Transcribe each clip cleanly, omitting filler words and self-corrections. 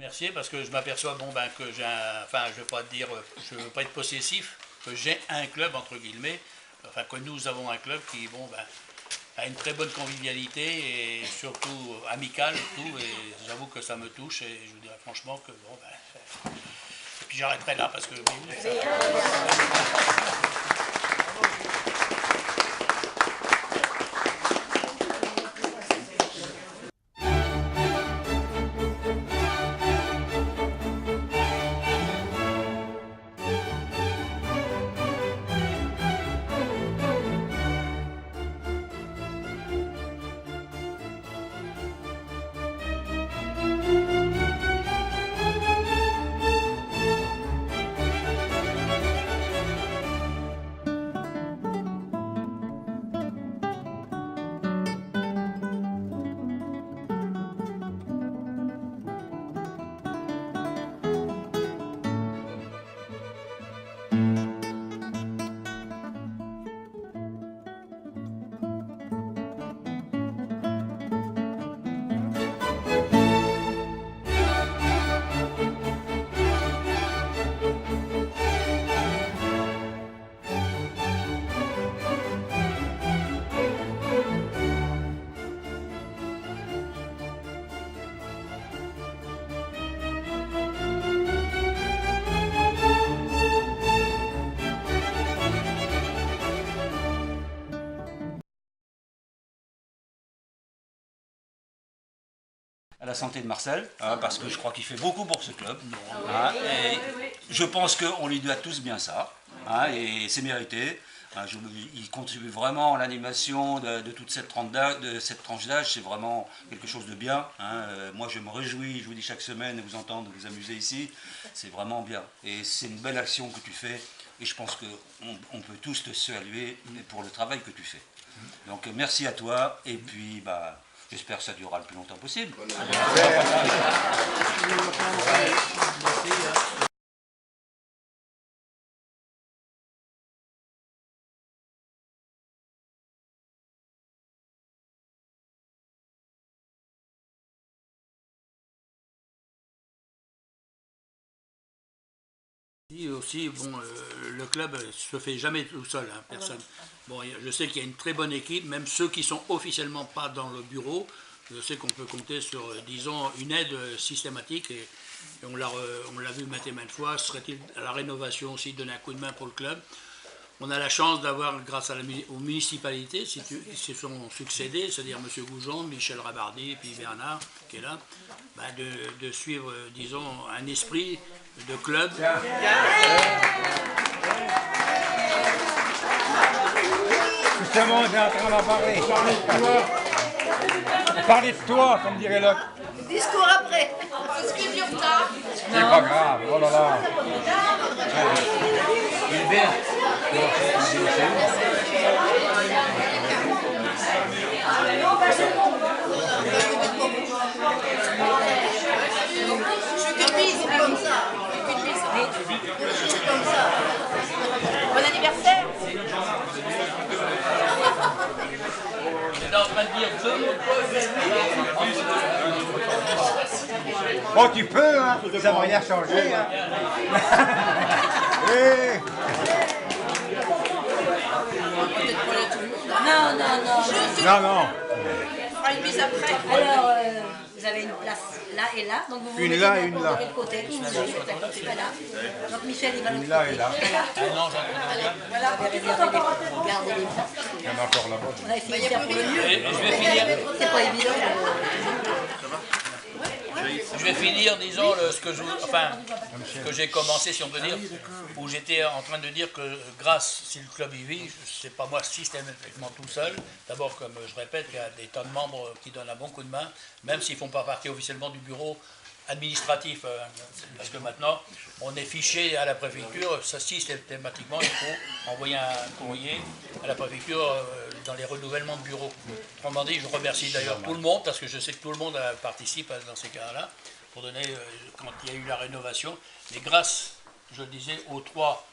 Remercier parce que je m'aperçois que j'ai enfin je veux pas être possessif, que j'ai un club entre guillemets, enfin que nous avons un club qui a une très bonne convivialité et surtout amicale et tout, et j'avoue que ça me touche et je vous dirais franchement que et puis j'arrêterai là parce que à la santé de Marcel, parce que je crois qu'il fait beaucoup pour ce club. Et je pense qu'on lui doit tous bien ça, et c'est mérité. Il contribue vraiment à l'animation de toute cette tranche d'âge, c'est vraiment quelque chose de bien. Moi je me réjouis, je vous dis chaque semaine, de vous entendre, de vous amuser ici, c'est vraiment bien. Et c'est une belle action que tu fais, et je pense qu'on peut tous te saluer pour le travail que tu fais. Donc merci à toi, et puis j'espère que ça durera le plus longtemps possible. Aussi, le club se fait jamais tout seul, personne. Je sais qu'il y a une très bonne équipe, même ceux qui sont officiellement pas dans le bureau, je sais qu'on peut compter sur, disons, une aide systématique, et on l'a vu maintes et maintes fois, serait-il à la rénovation aussi donner un coup de main pour le club. On a la chance d'avoir, grâce aux municipalités, qui se sont succédés, c'est-à-dire M. Goujon, Michel Rabardy, et puis Bernard, qui est là, de suivre, disons, un esprit de club. Justement, j'ai en train d'en parler. Parler de toi, comme dirait l'autre. Discours après. Excuse du retard. C'est pas grave, oh là là. Gilbert, Comme ça. Comme ça. Bon anniversaire. Oh, tu peux, hein. Ça va rien changer, hein. Hey. Non. On fera une mise après. Alors, vous avez une place là et là. Donc vous Une là et une là. De quel côté? Vous mettez à côté, voilà. Donc Michel, il va Une là et là. Voilà, vous avez réservé les... Gardez les places. Il y en a encore là-bas. On a essayé de faire pour le mieux. Je vais finir. C'est pas évident. Je vais finir, disons, ce que j'ai commencé, si on peut dire, où j'étais en train de dire que grâce, si le club y vit, c'est pas moi systématiquement tout seul. D'abord, comme je répète, il y a des tas de membres qui donnent un bon coup de main, même s'ils ne font pas partie officiellement du bureau administratif, parce que maintenant, on est fiché à la préfecture, ça systématiquement, il faut envoyer un courrier à la préfecture dans les renouvellements de bureaux. Autrement dit, je remercie d'ailleurs tout le monde, parce que je sais que tout le monde participe dans ces cas-là, pour donner, quand il y a eu la rénovation, mais grâce, je le disais, aux trois,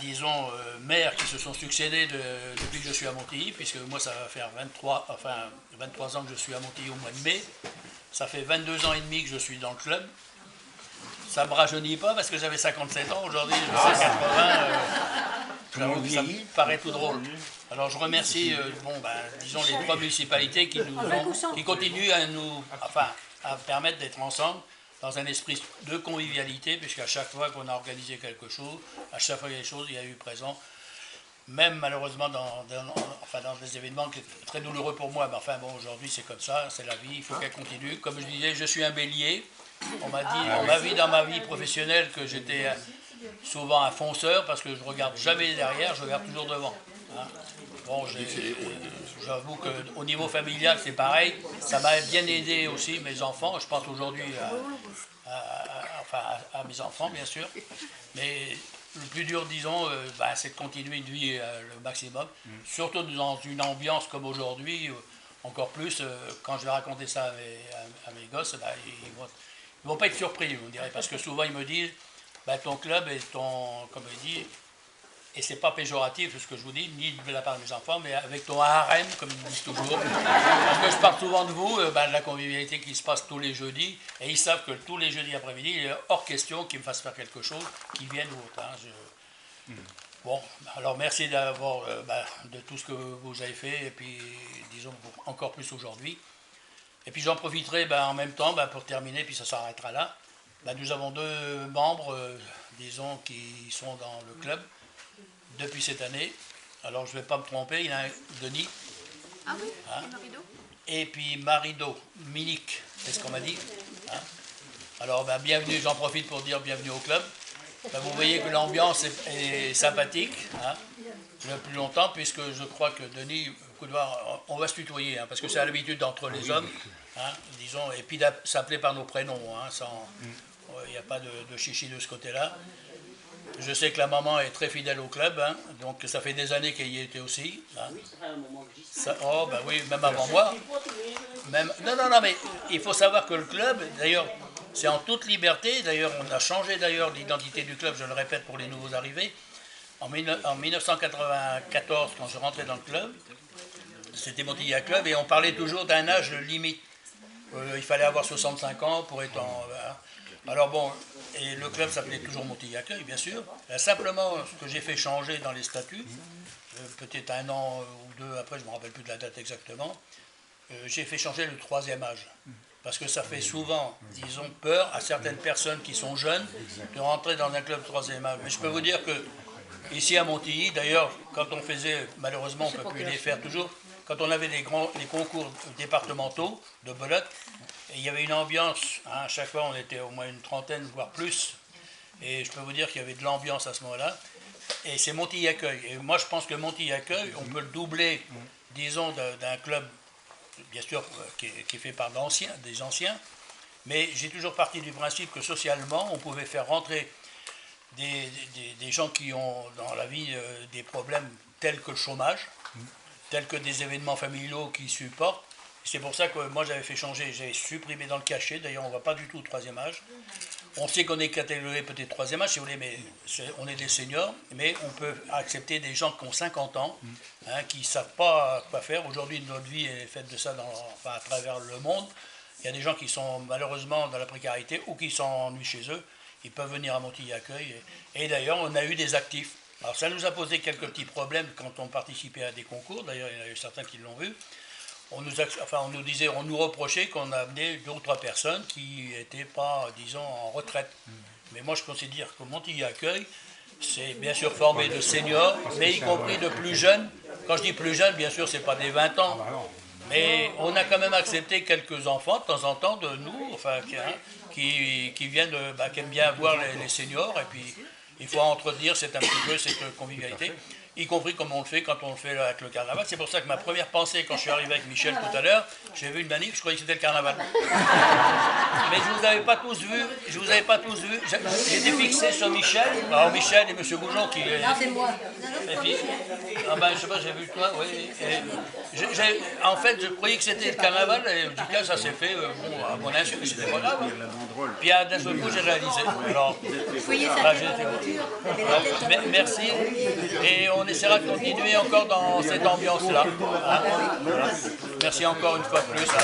disons, maires qui se sont succédés depuis que je suis à Montilly, puisque moi ça va faire 23 ans que je suis à Montilly au mois de mai. Ça fait 22 ans et demi que je suis dans le club. Ça ne me rajeunit pas parce que j'avais 57 ans, aujourd'hui je suis 80. J'avoue que ça me paraît tout drôle. Alors je remercie, disons les 3 municipalités qui continuent à permettre d'être ensemble dans un esprit de convivialité, puisqu'à chaque fois qu'on a organisé quelque chose, à chaque fois qu'il y a des choses, il y a eu présent. Même malheureusement dans des événements qui étaient très douloureux pour moi, mais enfin bon, aujourd'hui c'est comme ça, c'est la vie, il faut qu'elle continue. Comme je disais, je suis un bélier. On m'a dit dans ma vie professionnelle que j'étais souvent un fonceur parce que je ne regarde jamais derrière, je regarde toujours devant. Hein. Bon, j'avoue qu'au niveau familial c'est pareil, ça m'a bien aidé aussi mes enfants. Je pense aujourd'hui à mes enfants bien sûr, mais le plus dur disons c'est de continuer une vie le maximum, surtout dans une ambiance comme aujourd'hui, encore plus quand je vais raconter ça à mes gosses, ils ne vont pas être surpris, on dirait, parce que souvent ils me disent ton club est comme je dis, et c'est pas péjoratif ce que je vous dis, ni de la part de mes enfants, mais avec ton harem, comme ils disent toujours, parce que je parle souvent de vous, de la convivialité qui se passe tous les jeudis, et ils savent que tous les jeudis après-midi, il est hors question qu'ils me fassent faire quelque chose, qu'ils viennent ou autre. Hein, Bon, alors merci d'avoir de tout ce que vous avez fait, et puis disons encore plus aujourd'hui. Et puis j'en profiterai en même temps pour terminer, puis ça s'arrêtera là. Nous avons 2 membres, disons, qui sont dans le club depuis cette année. Alors je ne vais pas me tromper, il y en a un, Denis. Ah oui, Hein, et Marido. et puis Marido, Minique, c'est ce qu'on m'a dit. Hein. Alors bienvenue, j'en profite pour dire bienvenue au club. Vous voyez que l'ambiance est sympathique, hein, le plus longtemps, puisque je crois que Denis, on va se tutoyer, hein, parce que c'est à l'habitude d'entre les hommes, hein, disons, et puis s'appeler par nos prénoms, hein, il n'y a pas de chichi de ce côté-là. Je sais que la maman est très fidèle au club, hein, donc ça fait des années qu'elle y était aussi. Hein. Oui, même avant moi. Non, mais il faut savoir que le club, d'ailleurs, c'est en toute liberté. D'ailleurs, on a changé l'identité du club, je le répète pour les nouveaux arrivés. En 1994, quand je rentrais dans le club, c'était Montilla Club, et on parlait toujours d'un âge limite. Il fallait avoir 65 ans pour être en... Alors bon, et le club s'appelait toujours Montilla Accueil, bien sûr. Simplement, ce que j'ai fait changer dans les statuts, peut-être 1 an ou 2 après, je ne me rappelle plus de la date exactement, j'ai fait changer le 3e âge. Parce que ça fait souvent, disons, peur à certaines personnes qui sont jeunes de rentrer dans un club 3e âge. Mais je peux vous dire que, ici à Montilly, d'ailleurs, quand on faisait, malheureusement on ne peut plus les faire toujours, quand on avait les concours départementaux de belote, il y avait une ambiance, hein, à chaque fois on était au moins une trentaine, voire plus, et je peux vous dire qu'il y avait de l'ambiance à ce moment-là, et c'est Montilly Accueil. Et moi je pense que Montilly Accueil, on peut le doubler, disons, d'un club, bien sûr, qui est fait par des anciens, mais j'ai toujours parti du principe que socialement, on pouvait faire rentrer des gens qui ont dans la vie des problèmes tels que le chômage, tels que des événements familiaux qui supportent. C'est pour ça que moi j'avais fait changer, j'ai supprimé dans le cachet, d'ailleurs on ne va pas du tout au 3e âge. On sait qu'on est catégorisé peut-être 3e âge si vous voulez, mais on est des seniors, mais on peut accepter des gens qui ont 50 ans, hein, qui ne savent pas quoi faire. Aujourd'hui notre vie est faite de ça à travers le monde. Il y a des gens qui sont malheureusement dans la précarité ou qui s'ennuient chez eux, ils peuvent venir à Montilly Accueil. Et d'ailleurs on a eu des actifs. Alors ça nous a posé quelques petits problèmes quand on participait à des concours, d'ailleurs il y en a eu certains qui l'ont vu. On nous reprochait qu'on a amené 2 ou 3 personnes qui n'étaient pas, disons, en retraite. Mais moi je considère que Montilly Accueil, c'est bien sûr formé de seniors, mais y compris de plus jeunes. Quand je dis plus jeunes, bien sûr, ce n'est pas des 20 ans. Mais on a quand même accepté quelques enfants, de temps en temps, de nous, qui viennent, qui aiment bien voir les seniors, et puis il faut entretenir un petit peu cette convivialité, y compris comme on le fait quand on le fait avec le carnaval. C'est pour ça que ma première pensée, quand je suis arrivé avec Michel tout à l'heure, j'ai vu une manif, je croyais que c'était le carnaval. Mais je ne vous avais pas tous vus, j'étais fixé sur Michel, alors Michel et M. Goujon qui... Non, c'est moi. Et puis, je sais pas, j'ai vu toi, oui. En fait, je croyais que c'était le carnaval, et du coup, ça s'est fait à mon insu, mais c'était pas grave. Puis d'un seul coup, j'ai réalisé. Alors, merci, et on essaiera de continuer encore dans cette ambiance-là. Hein. Merci encore une fois de plus. Hein.